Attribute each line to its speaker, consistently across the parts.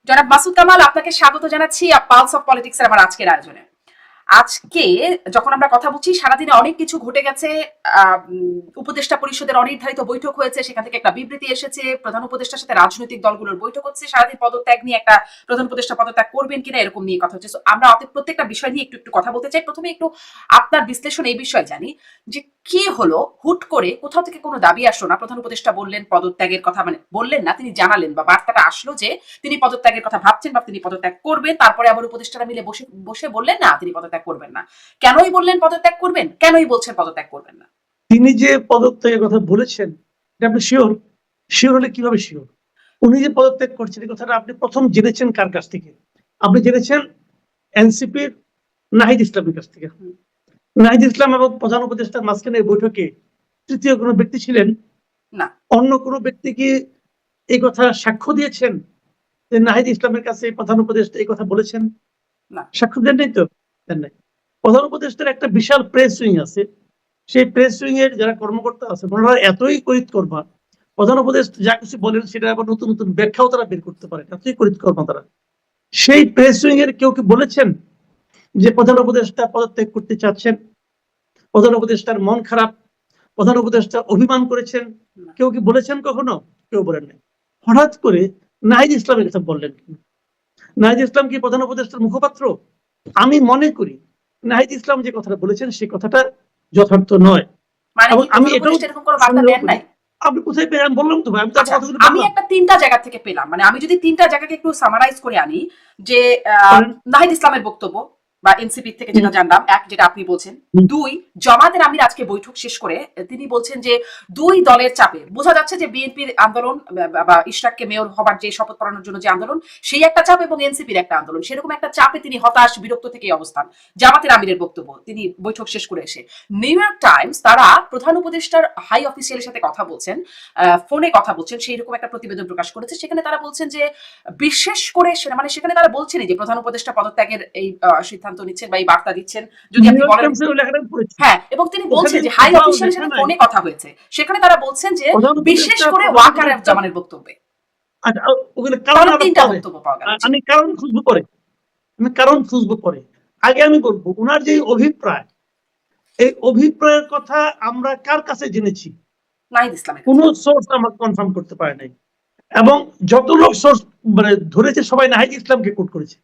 Speaker 1: জনাব মাসুদ কামাল, আপনাকে স্বাগত জানাচ্ছি পালস অফ পলিটিক্স এর আমার আজকের আয়োজনে। আজকে যখন আমরা কথা বলছি, সারাদিনে অনেক কিছু ঘটে গেছে। উপদেষ্টা পরিষদের অনির্ধারিত বৈঠক হয়েছে, সেখান থেকে একটা বিবৃতি এসেছে, প্রধান উপদেষ্টার সাথে রাজনৈতিক দলগুলোর বৈঠক হচ্ছে, সারাদিন পদত্যাগ নিয়ে একটা প্রধান উপদেষ্টা পদত্যাগ করবেন কিনা এরকম নিয়ে কথা হচ্ছে। আমরা প্রত্যেকটা বিষয় নিয়ে একটু একটু কথা বলতে চাই। প্রথমে একটু আপনার বিশ্লেষণ এই বিষয়ে জানি যে কি হলো, হুট করে কোথাও থেকে কোনো দাবি আসলো না, প্রধান উপদেষ্টা বললেন পদত্যাগের কথা, মানে বললেন না, তিনি জানালেন বা বার্তাটা আসলো যে তিনি পদত্যাগের কথা ভাবছেন বা তিনি পদত্যাগ করবেন। তারপরে আবার উপদেষ্টারা মিলে বসে বসে বললেন না তিনি পদত্যাগ করবেন না। কেনই বললেন পদত্যাগ করবেন, কেনই বলছেন পদত্যাগ করবেন না?
Speaker 2: তিনি যে পদত্যাগের কথা বলেছেন এটা আপনি শিওর? শিওর হলে কিভাবে শিওর? উনি যে পদত্যাগ করছেন এই কথাটা আপনি প্রথম জেনেছেন কার কাছ থেকে? আপনি জেনেছেন এনসিপির নাহিদ ইসলামের কাছ থেকে। নাহিদ ইসলাম এবং প্রধান উপদেষ্টার মাঝখানে বৈঠকে তৃতীয় কোনো ব্যক্তি ছিলেন
Speaker 1: না।
Speaker 2: অন্য কোনো ব্যক্তি কি এই কথা সাক্ষ্য দিয়েছেন যে নাহিদ ইসলামের কাছে প্রধান উপদেষ্টা এই কথা বলেছেন?
Speaker 1: না।
Speaker 2: সাক্ষ্য দেন নাই তো? দেন নাই। প্রধান উপদেষ্টার একটা বিশাল প্রেস উইং আছে, সেই প্রেস উইং এর যারা কর্মকর্তা আছে ওনারা এতই করিতকর্মা, প্রধান উপদেষ্টা যা কিছু বলেন সেটা আবার নতুন নতুন ব্যাখ্যাও তারা বের করতে পারে, এতই করিতকর্মা তারা। সেই প্রেস উইং এর কেউ কি বলেছেন যে প্রধান উপদেষ্টা পদত্যাগ করতে চাচ্ছেন, প্রধান উপদেষ্টার মন খারাপ, প্রধান উপদেষ্টা অভিমান করেছেন? কেউ কি বলেছেন কখনো? কেউ বলেন নাই। হঠাৎ করে নাহিদ ইসলামের কথা বললেন। নাহিদ ইসলাম কি প্রধান উপদেষ্টার মুখপাত্র? আমি মনে করি নাহিদ ইসলাম যে কথাটা বলেছেন সেই কথাটা যথার্থ নয়।
Speaker 1: মানে
Speaker 2: এবং আমি
Speaker 1: এটাও এরকম কোনো বার্তা দেন নাই?
Speaker 2: আপনি কোথায় পেলেন বললাম তো ভাই, আমি তো
Speaker 1: আচ্ছা,
Speaker 2: কথাগুলো
Speaker 1: আমি
Speaker 2: বললাম।
Speaker 1: একটা তিনটা জায়গা থেকে পেলাম, মানে আমি যদি তিনটা জায়গাকে একটু সামারাইজ করে আনি, যে
Speaker 2: বলেন।
Speaker 1: নাহিদ ইসলামের বক্তব্য বা এনসিপি থেকে যেটা জানলাম, এক যেটা আপনি বলছেন, দুই জামাতের আমির আজকে বৈঠক শেষ করে তিনি বলছেন যে দুই দলের চাপে বোঝা যাচ্ছে যে বিএনপির আন্দোলন বা ইশরাককে মেয়র হবার যে শপথ পড়ানোর জন্য যে আন্দোলন, সেই একটা চাপ এবং এনসিপির একটা আন্দোলন, সেরকম একটা চাপে তিনি হতাশ বিরক্ত থেকে এই অবস্থান। জামাতের আমিরের বক্তব্য তিনি বৈঠক শেষ করে এসে নিউ ইয়র্ক টাইমস তারা প্রধান উপদেষ্টার হাই অফিসিয়ালের সাথে কথা বলছেন, ফোনে কথা বলছেন, সেই রকম একটা প্রতিবেদন প্রকাশ করেছে। সেখানে তারা বলছেন যে বিশেষ করে মানে সেখানে তারা বলছেন যে প্রধান উপদেষ্টা পদত্যাগের এই সিদ্ধান্ত নিচ্ছেন বা এই বার্তা দিচ্ছেন, যদি আপনি বলেন। হ্যাঁ, এবং তিনি বলছেন যে হাই অফিসিয়ালের সাথে ফোনে কথা হয়েছে, সেখানে তারা বলছেন যে বিশেষ করে ওয়াকার জামানের বক্তব্যে তিনটা বক্তব্য পাওয়া গেল।
Speaker 2: আমি কারণ খুঁজবো পরে। আগে আমি বলবো ওনার যে অভিপ্রায়, এই অভিপ্রায়ের কথা আমরা কার কাছে জেনেছি?
Speaker 1: নাহিদ ইসলামের
Speaker 2: কোন সোর্স আমরা কনফার্ম করতে পারে নাই, এবং যত লোক সোর্স মানে ধরেছে সবাই নাহিদ ইসলামকে কোট করেছে,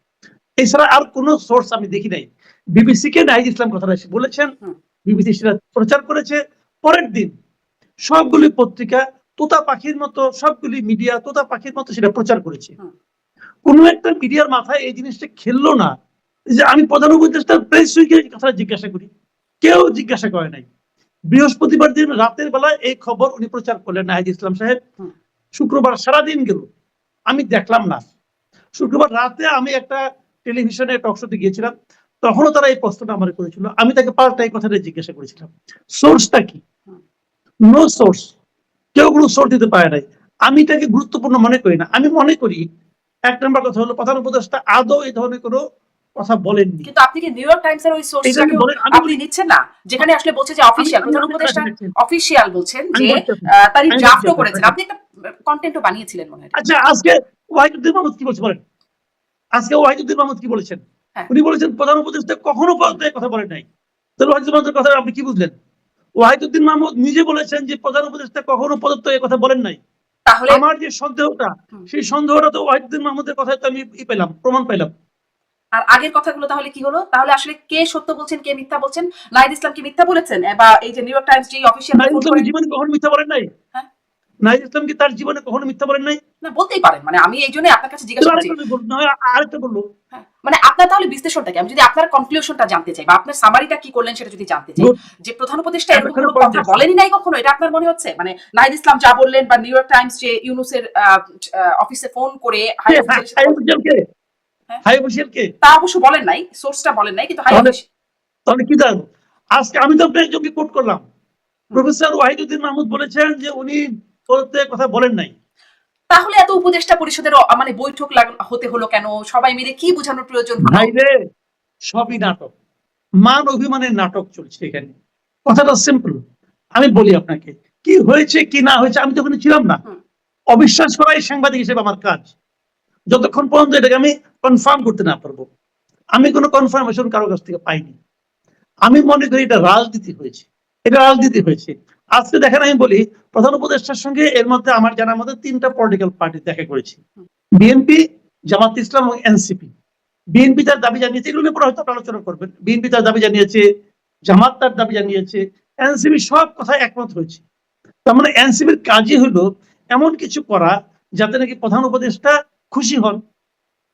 Speaker 2: এছাড়া আর কোন সোর্স আমি দেখি নাই। বিবিসি কে নাহিদ ইসলাম কথাটা এসে বলেছেন, বিবিসি সেটা প্রচার করেছে। পরের দিন সবগুলি পত্রিকা তোতা পাখির মতো, সবগুলি মিডিয়া তোতা পাখির মতো সেটা প্রচার করেছে। কোন একটা মিডিয়ার মাথায় এই জিনিসটা খেললো না যে আমি প্রধান উপদেষ্টার প্রেস উইকের কথাটা জিজ্ঞাসা করি? কেউ জিজ্ঞাসা করে নাই। বৃহস্পতিবার দিন রাতের বেলায় এই খবর উনি প্রচার করলেন নাহিদ ইসলাম সাহেব। শুক্রবার সারাদিন গেল, আমি দেখলাম না। শুক্রবার রাতে আমি একটা টেলিভিশনে টক শোতে গিয়েছিলাম, তখনও তারা এই প্রশ্নটা আমার করেছিল। আমি তাকে পাল্টা এই কথাটা জিজ্ঞাসা করেছিলাম, সোর্সটা কি? নো সোর্স, কেউ কোনো সোর্স দিতে পারে নাই। আমি এটাকে গুরুত্বপূর্ণ মনে করি না। আমি মনে করি এক নম্বর কথা হলো প্রধান উপদেষ্টা আদৌ এই ধরনের কোনো কথা বলেননি।
Speaker 1: কিন্তু আপনি কি নিউ ইয়র্ক টাইমস এর ওই সোর্সটাকে আপনি নিচ্ছেন না, যেখানে আসলে বলছে যে অফিশিয়াল প্রধান উপদেষ্টা অফিশিয়াল বলছেন যে তারই ড্রাফটও করেছেন, আপনি একটা কন্টেন্টও বানিয়েছিলেন মনে হয়।
Speaker 2: আচ্ছা, আজকে ওয়াহিদুদ্দিন মাহমুদ কি বলছে বলেন? আজকে ওয়াহিদুদ্দিন মাহমুদ কি বলেছেন? উনি বলেছেন প্রধান উপদেষ্টা কখনো পদত্যাগের কথা বলেন নাই। তাহলে ওয়াহিদুদ্দিন মাহমুদের কথা আপনি কি বুঝলেন? ওয়াহিদুদ্দিন মাহমুদ নিজে বলেছেন যে প্রধান উপদেষ্টা কখনো পদত্যাগের কথা বলেন নাই। তাহলে আমার যে সন্দেহটা, সেই সন্দেহটা তো ওয়াহিদুদ্দিন মাহমুদের কথায় তো আমি পেলাম, প্রমাণ পেলাম।
Speaker 1: আর আগের কথাগুলো তাহলে কি হলো? তাহলে আসলে কে সত্য বলছেন, কে মিথ্যা বলছেন? নাহিদ ইসলাম কি মিথ্যা বলেছেন, বা এই যে নিউ ইয়র্ক টাইমস যে অফিশিয়াল
Speaker 2: জীবনে কখনো মিথ্যা বলেন নাই?
Speaker 1: হ্যাঁ,
Speaker 2: নাহিদ ইসলাম কি তার জীবনে কখনো মিথ্যা বলেন নাই?
Speaker 1: না, বলতেই পারেন। মানে আমি এই জন্য আপনার কাছে জিজ্ঞাসা করছি।
Speaker 2: আরেকটা বললো,
Speaker 1: মানে আপনার তাহলে বিশ্লেষণটাকে আমি যদি আপনার কনক্লুশনটা জানতে চাই, বা আপনার সামারিটা কি করলেন সেটা যদি জানতে চাই, যে প্রধান উপদেষ্টা এরকম কোনো কথা বলেনি নাই কখনো, এটা আপনার মনে হচ্ছে? মানে নাহিদ ইসলাম যা বললেন, বা নিউ ইয়র্ক টাইমস যে ইউনুসের অফিসে ফোন করে হাই অফিসিয়ালকে, তা অবশ্য বলেন নাই, সোর্সটা বলেন নাই, কিন্তু হাই অফিসিয়াল।
Speaker 2: তাহলে কি জানবো? আজকে আমি তো আপনার একজনকে কোট করলাম, প্রফেসর ওয়াহিদুদ্দিন মাহমুদ বলেছেন যে উনি পদত্যাগের কথা বলেন নাই।
Speaker 1: তাহলে এত উপদেষ্টা পরিষদের মানে বৈঠক হতে হলো কেন? সবাই মিলে কি বোঝানোর প্রয়োজন হলো?
Speaker 2: সবই নাটক, মান অভিমানের নাটক চলছে এখানে। কথাটা সিম্পল, আমি বলি আপনাকে কি হয়েছে কি না হয়েছে, আমি তো ওখানে ছিলাম না। অবিশ্বাস করাই সাংবাদিক হিসেবে আমার কাজ। যতক্ষণ পর্যন্ত এটাকে আমি কনফার্ম করতে না পারবো। আমি কোনো কনফার্মেশন কারো কাছ থেকে পাইনি। আমি মনে করি এটা রাজনীতি হয়েছে, এটা রাজনীতি হয়েছে। আজকে দেখেন, আমি বলি, প্রধান উপদেষ্টার সঙ্গে এর মধ্যে আমার জানার মধ্যে 3টা পলিটিক্যাল পার্টি দেখা করেছি, বিএনপি, জামাত ইসলাম এবং এনসিপি। বিএনপি তার দাবি জানিয়েছে, এগুলো নিয়ে পরে হয়তো আলোচনা করবেন, বিএনপি তার দাবি জানিয়েছে, জামাত তার দাবি জানিয়েছে, এনসিপি সব কথায় একমত হয়েছে। তার মানে এনসিপির কাজই হলো এমন কিছু করা যাতে নাকি প্রধান উপদেষ্টা খুশি হন।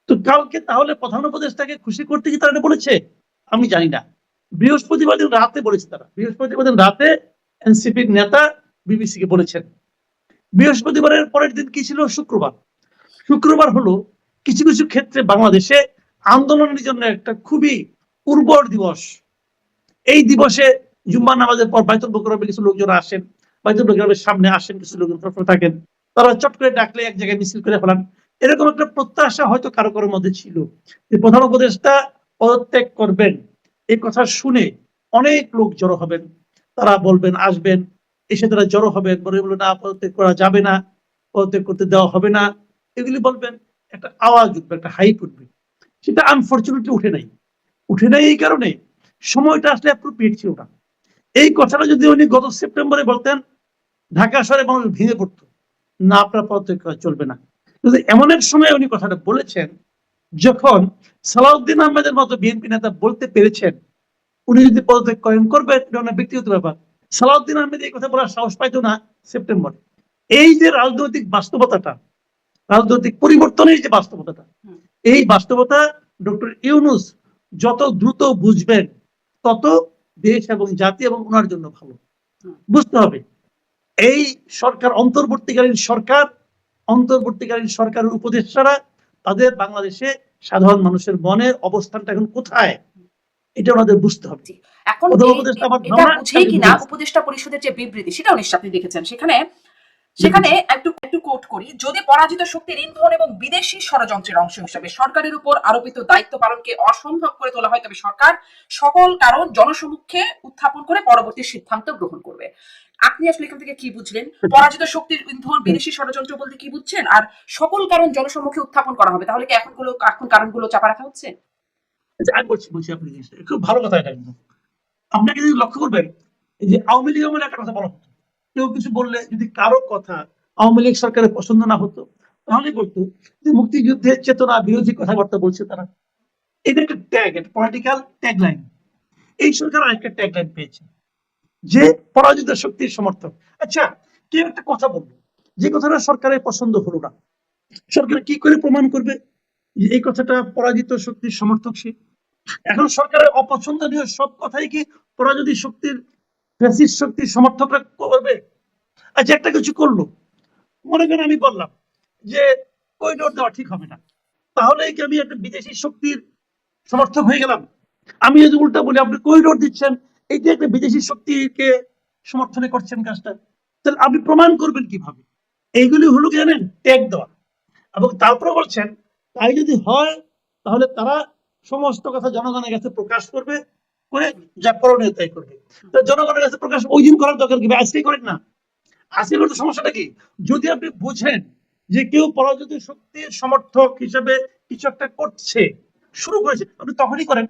Speaker 2: তো কালকে তাহলে প্রধান উপদেষ্টাকে খুশি করতে কি তারা এটা বলেছে? আমি জানি না। বৃহস্পতিবার দিন রাতে বলেছে তারা, বৃহস্পতিবার দিন রাতে এনসিপির নেতা বিবিসি কে বলেছেন। বৃহস্পতিবারের পরের দিন কি ছিল? শুক্রবার। শুক্রবার হলো কিছু কিছু ক্ষেত্রে বাংলাদেশে আন্দোলনের জন্য একটা খুবই উর্বর দিবস। এই দিবসে জুম্মা নামাজের পর বাইতুল মোকাররমে কিছু লোকজন আসেন, বাইতুল মোকাররমের সামনে আসেন, কিছু লোকজন থাকেন, তারা চট করে ডাকলে এক জায়গায় মিছিল করে ফেলান। এরকম একটা প্রত্যাশা হয়তো কারো কারোর মধ্যে ছিল যে প্রধান উপদেষ্টা পদত্যাগ করবেন। এই কথা শুনে অনেক লোক জড়ো হবেন, তারা বলবেন, আসবেন, এসে তারা জড়ো হবেন, বলে না, পদত্যাগ করা যাবে না, পদত্যাগ করতে দেওয়া হবে না, এগুলি বলবেন, একটা আওয়াজ উঠবে, একটা হাইপ উঠবে। সেটা আনফরচুনেটলি উঠে নাই। উঠে নাই এই কারণে সময়টা আসলে অ্যাপ্রোপ্রিয়েট ছিল না। এই কথাটা যদি উনি গত সেপ্টেম্বরে বলতেন, ঢাকা শহরে মানুষ ভেঙে পড়তো, না আপনার পদত্যাগ করা চলবে না। কিন্তু এমন এক সময় উনি কথাটা বলেছেন যখন সালাউদ্দিন আহমেদের মতো বিএনপি নেতা বলতে পেরেছেন উনি যদি পদত্যাগ করেন, করবেন, এটা ওনার ব্যক্তিগত ব্যাপার। সালাউদ্দিন আহমেদ এই কথা বলার সাহস পাইতো না সেপ্টেম্বরে। এই যে রাজনৈতিক বাস্তবতাটা, রাজনৈতিক পরিবর্তনের যে বাস্তবতাটা, এই বাস্তবতা ডক্টর ইউনূস যত দ্রুত বুঝবেন তত দেশ এবং জাতি এবং ওনার জন্য ভালো। বুঝতে হবে এই সরকার অন্তর্বর্তীকালীন সরকার, অন্তর্বর্তীকালীন সরকারের উপদেষ্টারা, তাদের বাংলাদেশে সাধারণ মানুষের মনের অবস্থানটা এখন কোথায়, এটা ওনাদের বুঝতে হবে।
Speaker 1: এখন
Speaker 2: প্রধান উপদেষ্টা আমার
Speaker 1: এটা
Speaker 2: ধারণা
Speaker 1: বুঝেই কিনা উপদেষ্টা পরিষদের যে বিবৃতি, সেটাও নিশ্চয়ই আপনি দেখেছেন। সেখানে একটু কোট করি, যদি পরাজিত শক্তির ইন্ধন এবং বিদেশি ষড়যন্ত্রের অংশ হিসেবে সরকারের উপর আরোপিত দায়িত্ব পালনকে অসম্ভব করে তোলা হয়, তবে সরকার সকল কারণ জনসমক্ষে উত্থাপন করে পরবর্তী সিদ্ধান্ত গ্রহণ করবে। আপনি আসলে এখান থেকে কি বুঝলেন? পরাজিত শক্তির ইন্ধন, বিদেশি ষড়যন্ত্র বলতে কি বুঝছেন? আর সকল কারণ জনসমক্ষে উত্থাপন করা হবে, তাহলে কি এখন কারণগুলো চাপা রাখা হচ্ছে?
Speaker 2: আমি বলছি আপনি জিনিসটা খুব ভালো কথা। এটা কিন্তু আপনাকে যদি লক্ষ্য করবেন, এই যে আওয়ামী লীগ আমলে একটা কথা বলা হতো, কেউ কিছু বললে যদি কারো কথা আওয়ামী লীগ সরকারের পছন্দ না হতো, তাহলে বলতো যে মুক্তিযুদ্ধের চেতনা বিরোধী কথাবার্তা বলছে তারা। এটা একটা ট্যাগ, একটা পলিটিক্যাল ট্যাগ লাইন। এই সরকার আরেকটা ট্যাগ লাইন পেয়েছে যে পরাজিত শক্তির সমর্থক। আচ্ছা, কেউ একটা কথা বললো, যে কথাটা সরকারের পছন্দ হলো না, সরকার কি করে প্রমাণ করবে যে এই কথাটা পরাজিত শক্তির সমর্থক সে? এখন সরকারের অপছন্দনীয় সব কথাই কি পরাজিত শক্তির, ফ্যাসিস্ট শক্তির সমর্থকরা করবে? আচ্ছা, একটা কিছু করলো, মনে করেন আমি বললাম যে করিডোর দেওয়া ঠিক হবে না, তাহলে কি আমি একটা বিদেশি শক্তির সমর্থক হয়ে গেলাম? আমি যদি উল্টা বলি আপনি করিডোর দিচ্ছেন, এইটা একটা বিদেশি শক্তিকে সমর্থনে করছেন কাজটা, তাহলে আপনি প্রমাণ করবেন কিভাবে? এইগুলি হলো কি জানেন? ট্যাগ দেওয়া। এবং তারপরে বলছেন তাই যদি হয় তাহলে তারা সমস্ত কথা জনগণের কাছে প্রকাশ করবে, করে যা করণীয় তাই করবে। জনগণের কাছে প্রকাশ ওই দিন করার দরকার কি? আজকেই করেন না। আজকে করতে সমস্যাটা কি? যদি আপনি বুঝেন যে কেউ পরাজিত শক্তির সমর্থক হিসেবে কিছু একটা করছে, শুরু করেছে, আপনি তখনই করেন।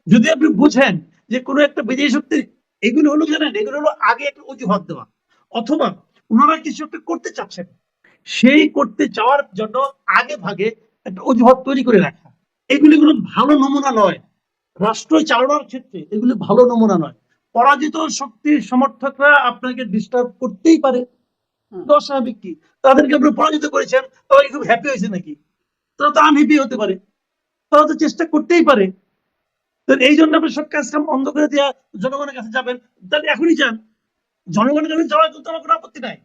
Speaker 2: যদি আপনি বুঝেন যে কোনো একটা বিদেশি শক্তি, এগুলো হলো জানেন, এগুলো হলো আগে একটা অজুহাত দেওয়া, অথবা ওনারা কিছু একটা করতে চাচ্ছেন, সেই করতে চাওয়ার জন্য আগে ভাগে একটা অজুহাত তৈরি করে রাখা। এগুলি কোনো ভালো নমুনা নয়। রাষ্ট্র চালানোর ক্ষেত্রে এগুলি ভালো নমুনা নয়। পরাজিত শক্তির সমর্থকরা আপনাকে ডিস্টার্ব করতেই পারে, অস্বাভাবিক কি? তাদেরকে আপনি পরাজিত করেছেন, তারা খুব হ্যাপি হয়েছে নাকি? তারা তো আনহ্যাপি হতে পারে, তারা তো চেষ্টা করতেই পারে। এই জন্য আপনি সব কাজ কাম বন্ধ করে দেওয়া, জনগণের কাছে যাবেন, তাহলে এখনই যান। জনগণের কাছে যাওয়ার কিন্তু আমার কোনো আপত্তি নাই,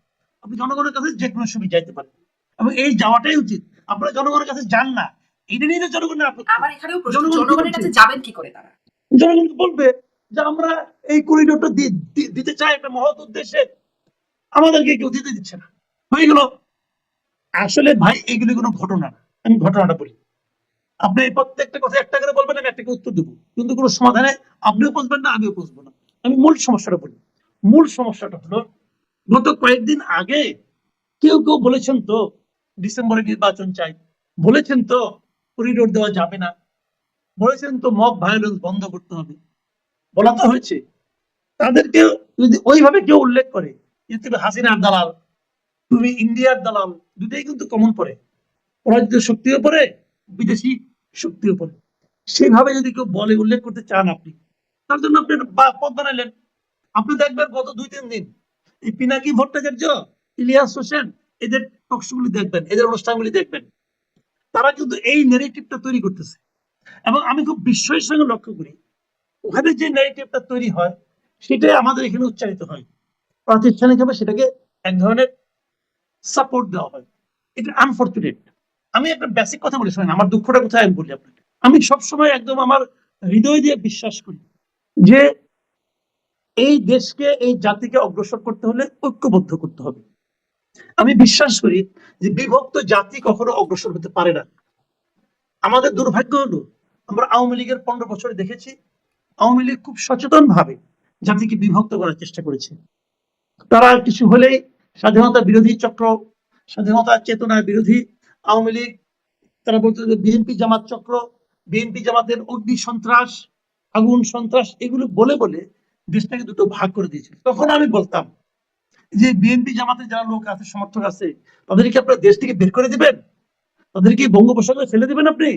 Speaker 2: আপনি জনগণের কাছে যে কোনো সময় যাইতে পারেন, এবং এই যাওয়াটাই উচিত। আপনারা জনগণের কাছে যান না, এটা নিয়ে তো জনগণের আপত্তি।
Speaker 1: আমার এখানেও প্রশ্ন, জনগণের কাছে যাবেন কি করে? তারা
Speaker 2: জনগণকে বলবে যে আমরা এই করিডোরটা দিতে চাই একটা মহৎ উদ্দেশ্যে, আমাদেরকে কেউ দিতে দিচ্ছে না, হয়ে গেল। আসলে ভাই এগুলি কোনো ঘটনা না। আমি ঘটনাটা বলি, আপনি এই প্রত্যেকটা কথা একটা করে বলবেন, আমি একটাকে উত্তর দেবো, কিন্তু কোনো সমাধানে আপনিও বুঝবেন না, আমিও বুঝবো না। আমি মূল সমস্যাটা বলি। মূল সমস্যাটা হলো গত কয়েকদিন আগে কেউ কেউ বলেছেন তো ডিসেম্বরে নির্বাচন চাই, বলেছেন তো করিডোর দেওয়া যাবে না, বলেছেন তো মব ভায়োলেন্স বন্ধ করতে হবে, বলা তো হয়েছে। তাদেরকে যদি ওইভাবে কেউ উল্লেখ করে যে তুমি হাসিনার দালাল, তুমি ইন্ডিয়ার দালাল, দুটাই কিন্তু কমন পড়ে, পরাজিত শক্তিও পড়ে, বিদেশি শক্তিও পড়ে। সেভাবে যদি কেউ বলে উল্লেখ করতে চান আপনি, তার জন্য আপনি একটা পথ বানাইলেন। আপনি দেখবেন গত 2-3 দিন এই পিনাকি ভট্টাচার্য, ইলিয়াস হোসেন, এদের টকশোগুলি দেখবেন, এদের অনুষ্ঠানগুলি দেখবেন, তারা কিন্তু এই ন্যারেটিভটা তৈরি করতেছে। এবং আমি খুব বিস্ময়ের সঙ্গে লক্ষ্য করি, ওখানে যে ন্যারেটিভটা তৈরি হয় সেটাই আমাদের এখানে উচ্চারিত হয়, প্রাতিষ্ঠানিকভাবে সেটাকে এক ধরনের সাপোর্ট দেওয়া হয়। এটা আনফরচুনেট। আমি একটা বেসিক কথা বলি, শোনেন আমার দুঃখটা কোথায় আমি বলি আপনাকে। আমি সবসময় একদম আমার হৃদয় দিয়ে বিশ্বাস করি যে এই দেশকে, এই জাতিকে অগ্রসর করতে হলে ঐক্যবদ্ধ করতে হবে। আমি বিশ্বাস করি যে বিভক্ত জাতি কখনো অগ্রসর হতে পারে না। আমাদের দুর্ভাগ্য হলো আমরা আওয়ামী লীগের 15 বছরে দেখেছি, আওয়ামী লীগ খুব সচেতন ভাবে জাতিকে বিভক্ত করার চেষ্টা করেছে। তারা কিছু হলেই স্বাধীনতা বিরোধী চক্র, স্বাধীনতা চেতনা বিরোধী আওয়ামী লীগ, তারা বলতো যে বিএনপি জামাত চক্র, বিএনপি জামাতের অগ্নি সন্ত্রাস, আগুন সন্ত্রাস, এগুলো বলে বলে দেশটাকে দুটো ভাগ করে দিয়েছিল। তখন আমি বলতাম যে বিএনপি জামাতের যারা লোক আছে, সমর্থক আছে, তাদেরকে আপনার দেশ থেকে বের করে দিবেন, তাদেরকে বঙ্গোপসাগরে ফেলে দিবেন? আপনি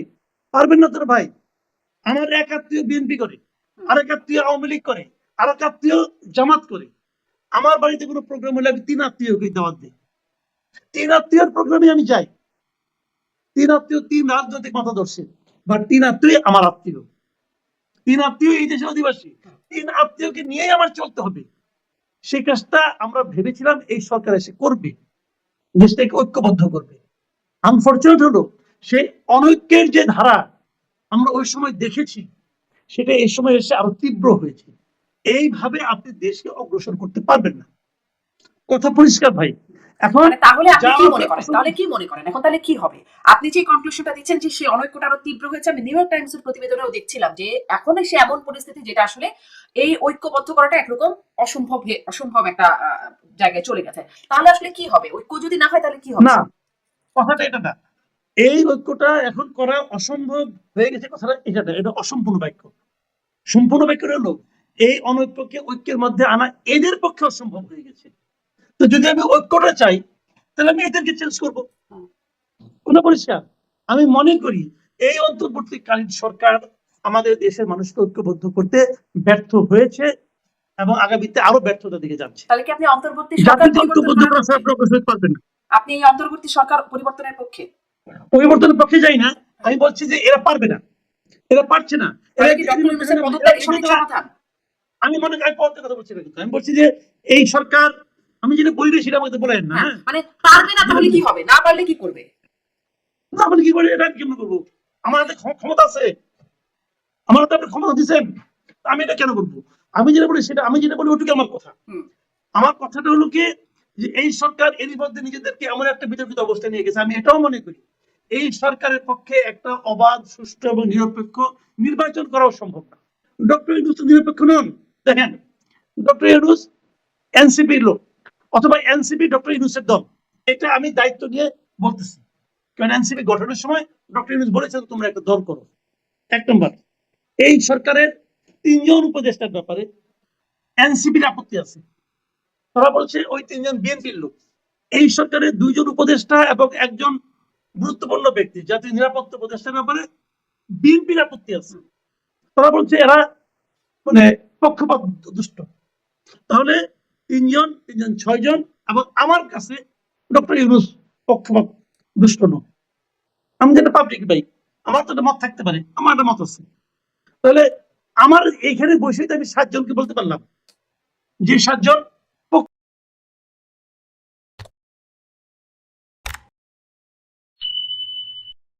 Speaker 2: পারবেন না তোর ভাই। আমার এক আত্মীয় বিএনপি করে, আরেক আত্মীয় আওয়ামী লীগ করে, আরেক আত্মীয় জামাত করে। আমার বাড়িতে কোনো প্রোগ্রাম হলে আমি 3 আত্মীয়কে দাওয়াত দিই, 3 আত্মীয়র প্রোগ্রামে আমি যাই। 3 আত্মীয় 3 রাজনৈতিক মতাদর্শী, বা 3 আত্মীয় আমার আত্মীয়, 3 আত্মীয় এই দেশের অধিবাসী, 3 আত্মীয়কে নিয়েই আমার চলতে হবে। সেই কাজটা আমরা ভেবেছিলাম এই সরকার এসে করবে, দেশটাকে ঐক্যবদ্ধ করবে। আনফরচুনেট হলো সেই অনৈক্যের যে ধারা আমরা ওই সময় দেখেছি, সেটা এই সময় এসে আরো তীব্র হয়েছে। এইভাবে আপনি দেশকে অগ্রসর করতে পারবেন না, কথা পরিষ্কার ভাই। এখন
Speaker 1: মানে তাহলে আপনি
Speaker 2: যা
Speaker 1: কি মনে করেন, তাহলে কি মনে করেন এখন তাহলে কি হবে? আপনি যে কনক্লুশনটা দিচ্ছেন যে সেই অনৈক্যটা আরো তীব্র হয়েছে, আমি নিউ ইয়র্ক টাইমস এর প্রতিবেদনেও দেখছিলাম যে এখন সে এমন পরিস্থিতি যেটা আসলে এই ঐক্যবদ্ধ করাটা একরকম অসম্ভব অসম্ভব একটা জায়গায় চলে গেছে। তাহলে আসলে কি হবে? ঐক্য যদি না হয় তাহলে কি হবে?
Speaker 2: না, কথাটা এটা না, এই ঐক্যটা এখন করা অসম্ভব হয়ে গেছে, কথাটা এটা না, এটা অসম্পূর্ণ বাক্য। সম্পূর্ণ বাক্য হলো এই অনৈক্যকে ঐক্যের মধ্যে আনা এদের পক্ষে অসম্ভব হয়ে গেছে। তো যদি আমি ঐক্যটা চাই, তাহলে আমি এদেরকে চেঞ্জ করবো। কোন পরিষ্কার? আমি মনে করি এই অন্তর্বর্তীকালীন সরকার আমাদের দেশের মানুষকে ঐক্যবদ্ধ করতে ব্যর্থ হয়েছে এবং আগামীতে আরো ব্যর্থতার দিকে যাচ্ছে।
Speaker 1: তাহলে কি আপনি অন্তর্বর্তী সরকার
Speaker 2: জাতিকে
Speaker 1: পরিবর্তন
Speaker 2: ঐক্যবদ্ধ
Speaker 1: করার
Speaker 2: করা ছাড়া
Speaker 1: পক্ষে?
Speaker 2: আপনি অগ্রসর পারবেন না।
Speaker 1: আপনি এই অন্তর্বর্তী সরকার পরিবর্তনের পক্ষে?
Speaker 2: পরিবর্তনের পক্ষে যাই না, আমি বলছি যে এরা পারবে না, এরা পারছে না।
Speaker 1: তাহলে কি ডক্টর ইউনূসের পদত্যাগই সঠিক সমাধান?
Speaker 2: আমি মনে করি পদের কথা বলছি না, কিন্তু আমি বলছি যে এই সরকার, আমি যেটা বলি সেটা আমাকে বলেন না।
Speaker 1: হ্যাঁ, মানে পারবে না তাহলে কি হবে? না পারলে কি করবে?
Speaker 2: না বলে কি করে, এটা কেমন করবো? আমার হাতে ক্ষমতা আছে, আমার হাতে আপনি ক্ষমতা দিচ্ছেন, আমি এটা কেন করবো? আমি যেটা বলি সেটা, আমি যেটা বলি ওটুকু আমার কথা। আমার কথাটা হলো কি, যে এই সরকার এরই মধ্যে নিজেদেরকে এমন একটা বিতর্কিত অবস্থায় নিয়ে গেছে। আমি এটাও মনে করি এই সরকারের পক্ষে একটা অবাধ, সুষ্ঠু এবং নিরপেক্ষ নির্বাচন করাও সম্ভব না। ডক্টর ইউনূস তো নিরপেক্ষ নন। দেখেন, ডক্টর ইউনূস এনসিপি লোক, অথবা এনসিপি ডক্টর ইউনূসের দল, এটা আমি দায়িত্ব নিয়ে বলতেছি। কারণ এনসিপি গঠনের সময় ডক্টর ইউনূস বলেছেন তোমরা একটা দল করো। 1 নম্বর, এই সরকারের 3 জন উপদেষ্টার ব্যাপারে এনসিপির আপত্তি আছে। তারা বলছে ওই 3 জন বিএনপির লোক। এই সরকারের 2 জন উপদেষ্টা এবং একজন গুরুত্বপূর্ণ ব্যক্তি জাতীয় নিরাপত্তা উপদেষ্টার ব্যাপারে বিএনপির আপত্তি আছে। তারা বলছে এরা মানে পক্ষপাত দুষ্ট। তাহলে 3 জন 6 জন, এবং আমার কাছে ডক্টর ইউনূস পক্ষপাত দুষ্ট নয়। আমি যেটা পাবলিক ভাই, আমার তো একটা মত থাকতে পারে, আমার একটা মত আছে। তাহলে আমার এইখানে বসে আমি 7 জনকে বলতে পারলাম যে 7 জন